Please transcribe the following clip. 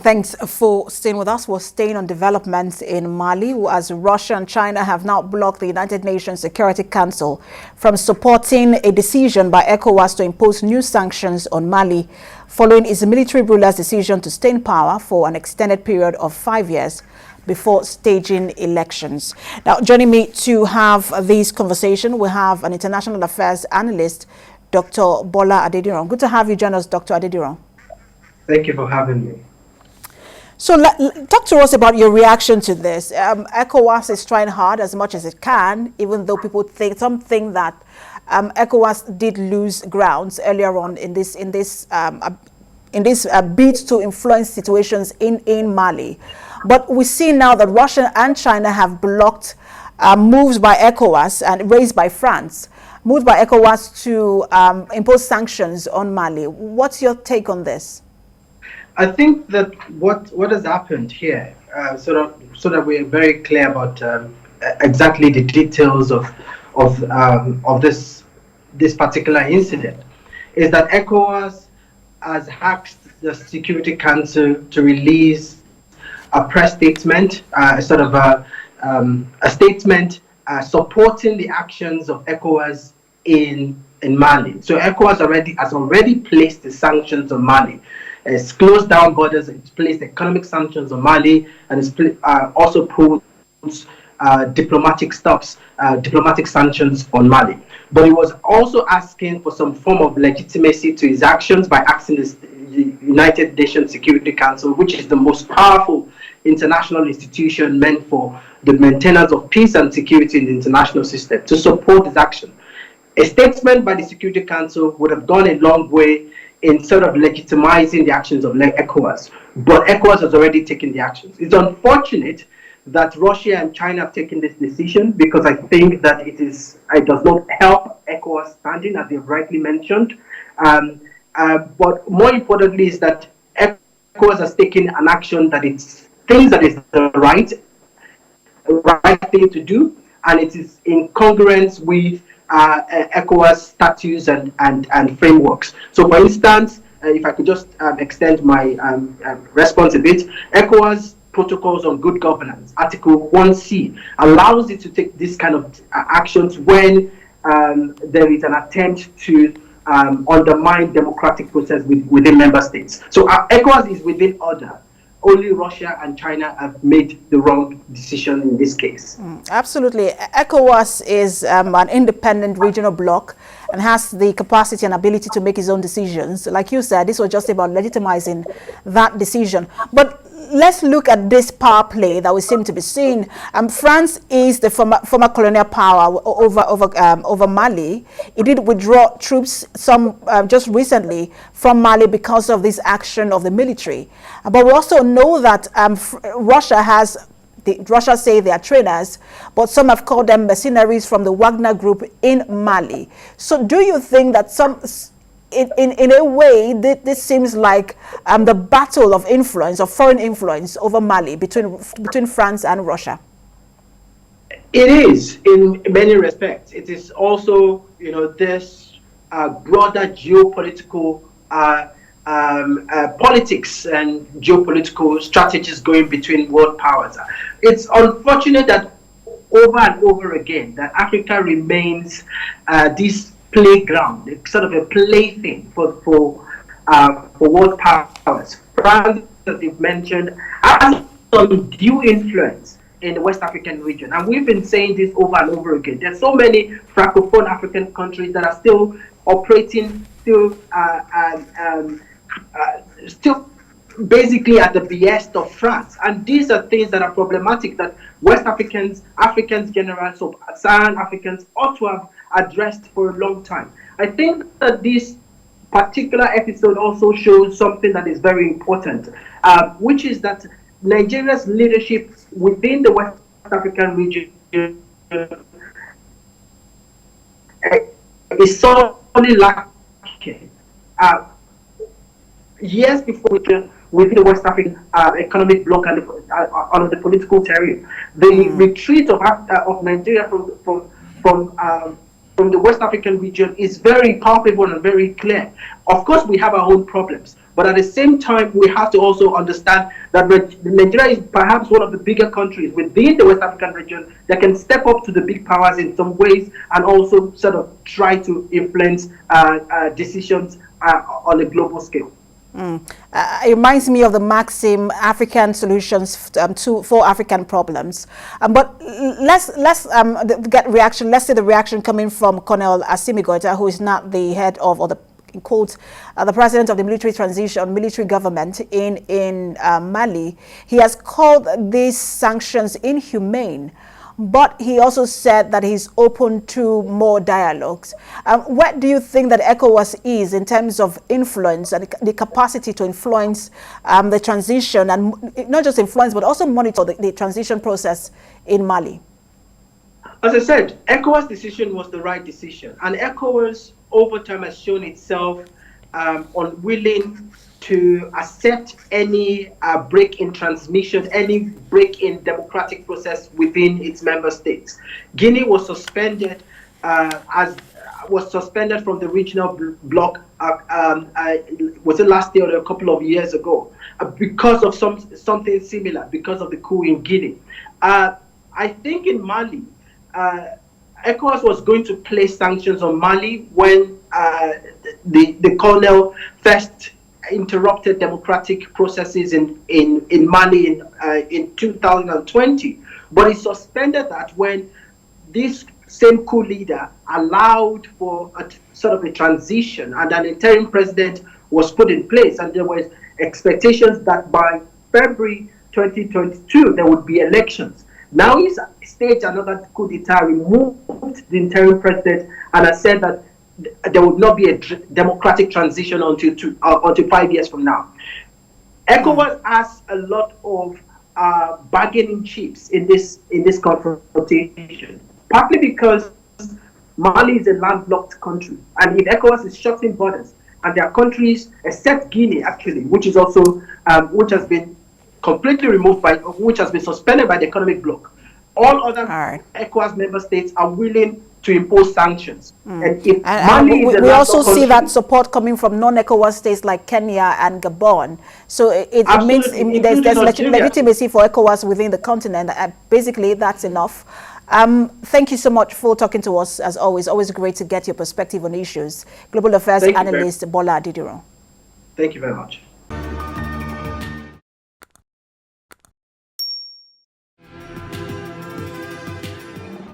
Thanks for staying with us. We're staying on developments in Mali, as Russia and China have now blocked the United Nations Security Council from supporting a decision by ECOWAS to impose new sanctions on Mali following its military ruler's decision to stay in power for an extended period of 5 years before staging elections. Now, joining me to have this conversation, we have an international affairs analyst, Dr. Bola Adediran. Good to have you join us, Dr. Adediran. Thank you for having me. So talk to us about your reaction to this. ECOWAS is trying hard as much as it can, even though people think that ECOWAS did lose grounds earlier on in this bid to influence situations in Mali. But we see now that Russia and China have blocked moves by ECOWAS and raised by France, moves by ECOWAS to impose sanctions on Mali. What's your take on this? I think that what has happened here, so that we're very clear about exactly the details of this particular incident, is that ECOWAS has asked the Security Council to release a press statement, a statement supporting the actions of ECOWAS in Mali. So ECOWAS has already placed the sanctions on Mali. It's closed down borders, it's placed economic sanctions on Mali, and it's also put diplomatic sanctions on Mali. But it was also asking for some form of legitimacy to his actions by asking the United Nations Security Council, which is the most powerful international institution meant for the maintenance of peace and security in the international system, to support his action. A statement by the Security Council would have gone a long way in sort of legitimizing the actions of ECOWAS, but ECOWAS has already taken the actions. It's unfortunate that Russia and China have taken this decision, because I think that it does not help ECOWAS standing, as you've rightly mentioned. But more importantly is that ECOWAS has taken an action that it thinks that is the right thing to do, and it is in congruence with ECOWAS statutes and frameworks. So, for instance, if I could just extend my response a bit, ECOWAS protocols on good governance, Article 1C, allows it to take this kind of actions when there is an attempt to undermine democratic process within member states. So ECOWAS is within order. Only Russia and China have made the wrong decision in this case. Absolutely. ECOWAS is an independent regional bloc and has the capacity and ability to make its own decisions. Like you said, this was just about legitimizing that decision. But let's look at this power play that we seem to be seeing. France is the former colonial power over Mali. It did withdraw troops just recently from Mali because of this action of the military. But we also know that Russia say they are trainers, but some have called them mercenaries from the Wagner group in Mali. So do you think that in a way, this seems like the battle of influence, of foreign influence over Mali between France and Russia? It is, in many respects. It is also, this broader geopolitical politics and geopolitical strategies going between world powers. It's unfortunate that over and over again that Africa remains this playground, it's sort of a plaything for world powers. France, as you've mentioned, has some due influence in the West African region, and we've been saying this over and over again. There's so many francophone African countries that are still operating, still basically at the behest of France, and these are things that are problematic that West Africans general, sub-Saharan Africans ought to have addressed for a long time. I think that this particular episode also shows something that is very important, which is that Nigeria's leadership within the West African region is sorely lacking. Years before within the West African economic bloc and on the political terrain, the retreat of Nigeria from the West African region is very palpable and very clear. Of course, we have our own problems, But at the same time, we have to also understand that Nigeria is perhaps one of the bigger countries within the West African region that can step up to the big powers in some ways and also sort of try to influence decisions on a global scale. It reminds me of the maxim African solutions for African problems. But let's get reaction. Let's see the reaction coming from Colonel Assimi Goita, who is not the head of, or the in quotes, the president of the military government in Mali. He has called these sanctions inhumane, but he also said that he's open to more dialogues. What do you think that ECOWAS is in terms of influence and the capacity to influence the transition, and not just influence, but also monitor the transition process in Mali? As I said, ECOWAS' decision was the right decision, and ECOWAS over time has shown itself unwilling to accept any break in transmission, any break in democratic process within its member states. Guinea was suspended from the regional bloc. Was it last year or a couple of years ago? Because of something similar, because of the coup in Guinea. I think in Mali, ECOWAS was going to place sanctions on Mali when the colonel first interrupted democratic processes in Mali in 2020. But he suspended that when this same coup leader allowed for a sort of a transition and an interim president was put in place, and there was expectations that by February 2022 there would be elections. Now he's staged another coup d'etat, removed the interim president, and has said that there would not be a democratic transition until 5 years from now. ECOWAS has a lot of bargaining chips in this confrontation, partly because Mali is a landlocked country, and if ECOWAS is shutting borders, and there are countries except Guinea actually, which is also which has been completely removed which has been suspended by the economic bloc. All other ECOWAS member states are willing to impose sanctions. And if Mali we also see that support coming from non-ECOWAS states like Kenya and Gabon. So it means there's legitimacy for ECOWAS within the continent. Basically, that's enough. Thank you so much for talking to us, as always. Always great to get your perspective on issues. Global Affairs Analyst Bola Adidiro. Thank you very much.